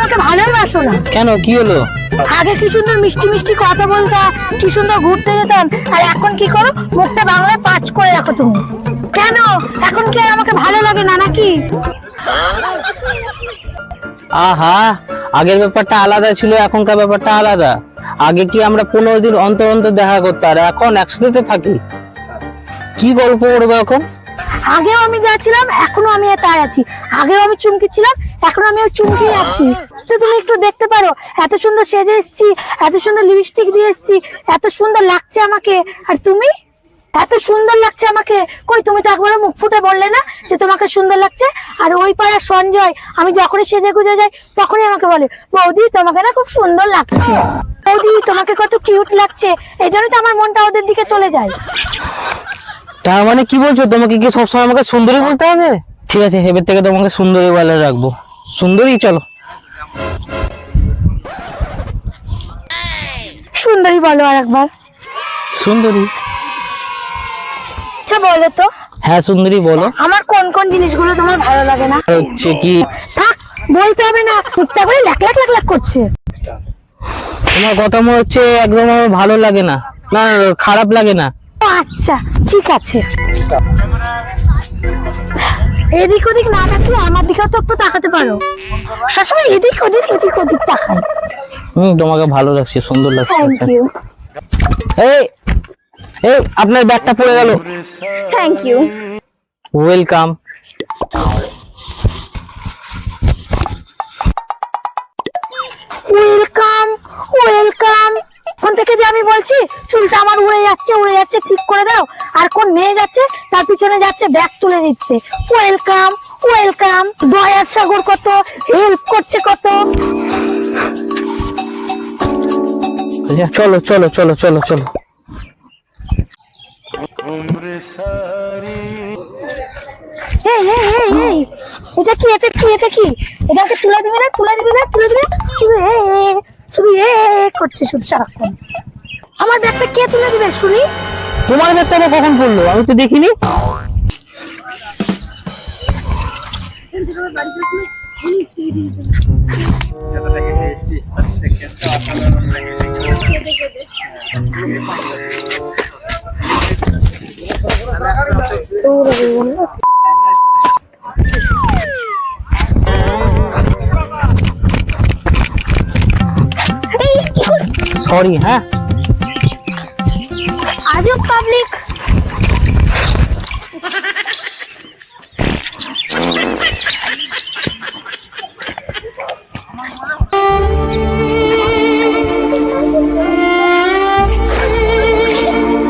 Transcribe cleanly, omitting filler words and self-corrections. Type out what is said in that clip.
আমাকে ভালোবাসো না। কেন, কি হলো? আগে কি সুন্দর মিষ্টি মিষ্টি কথা বলতা, কি সুন্দর ঘুরতে যেতাম, আর এখন কি করো, মুখটা বাংলায় পাঁচ করে রাখো তুমি। কেন এখন কি আর আমাকে ভালো লাগে না নাকি? আহা, আগের ব্যাপারটা আলাদা ছিল, এখনকার ব্যাপারটা আলাদা। আগে কি আমরা 15 দিন অন্তর অন্তর দেখা করতাম, আর এখন একসাথে তো থাকি। কি গল্প করবো এখন? আগেও আমি যা ছিলাম এখনো আমি তাই আছি। আগেও আমি চুমকি ছিলাম, এখন আমি ওই চুমকি আছি। তো তুমি একটু দেখতে পারো, এত সুন্দর সেজে এসেছি, এত সুন্দর লিপস্টিক দিয়ে এসেছি, এত সুন্দর লাগছে আমাকে। আর তুমি এত সুন্দর লাগছে আমাকে, কই তুমি তো একবারও মুখ ফুটে বললে না যে তোমাকে সুন্দর লাগছে। আর ওই পাড়ার সঞ্জয় আমি যখনই সেজে গুজে যাই তখনই আমাকে বলে, বৌদি তোমাকে না খুব সুন্দর লাগছে, বৌদি তোমাকে কত কিউট লাগছে। এই জন্যই তো আমার মনটা ওদের দিকে চলে যায়। তার মানে কি বলছো, তোমাকে কি সবসময় আমাকে সুন্দরী বলতে হবে? ঠিক আছে, এবার থেকে তোমাকে সুন্দরী বলে রাখবো। সুন্দরী, চলো। সুন্দরী বলো আর একবার। সুন্দরী। আচ্ছা বলো তো, হ্যাঁ সুন্দরী বলো। আমার কোন কোন জিনিসগুলো তোমার ভালো লাগে না? হচ্ছে কি, থাক বলতে হবে না, মুখটা করে লাখ লাখ লাখ লাখ করছে। তোমার কথা মনে হচ্ছে একদম আমার ভালো লাগে না। না, খারাপ লাগে না। ও আচ্ছা ঠিক আছে, এদিক ওদিক না তাকিয়ে আমার দিকেও তো একটু তাকাতে পারো। সবসময় এদিক ওদিক এদিক ওদিক তাকাই। তোমাকে ভালো লাগছে, সুন্দর লাগছে। Thank you. এই এই আপনার ব্যাগটা পড়ে গেল। Thank you. Welcome. Welcome welcome. কোন থেকে যে আমি বলছি চুলটা আমার উড়ে যাচ্ছে, ঠিক করে দাও। আর কোন মেয়ে যাচ্ছে তার পিছনে যাচ্ছে ব্যাগ তুলে দিচ্ছে। ওয়েলকাম ওয়েলকাম, দয়ার সাগর কত হেল্প করছে কত। চলো চলো চলো চলো চলো। এই এই এই এই, এটা কি এটা কি এটা কি? এটাকে তুলে দিবি না তুলে দিবি না তুলে দিবি না, শুধু এ করছে শুধু সারাক্ষণ। আমার ব্যাগটা কে তুলে দিবে শুনি? তোমার ব্যাগটা আবার কখন পড়লো, আমি তো দেখিনি। সরি। হ্যাঁ, আজব পাবলিক।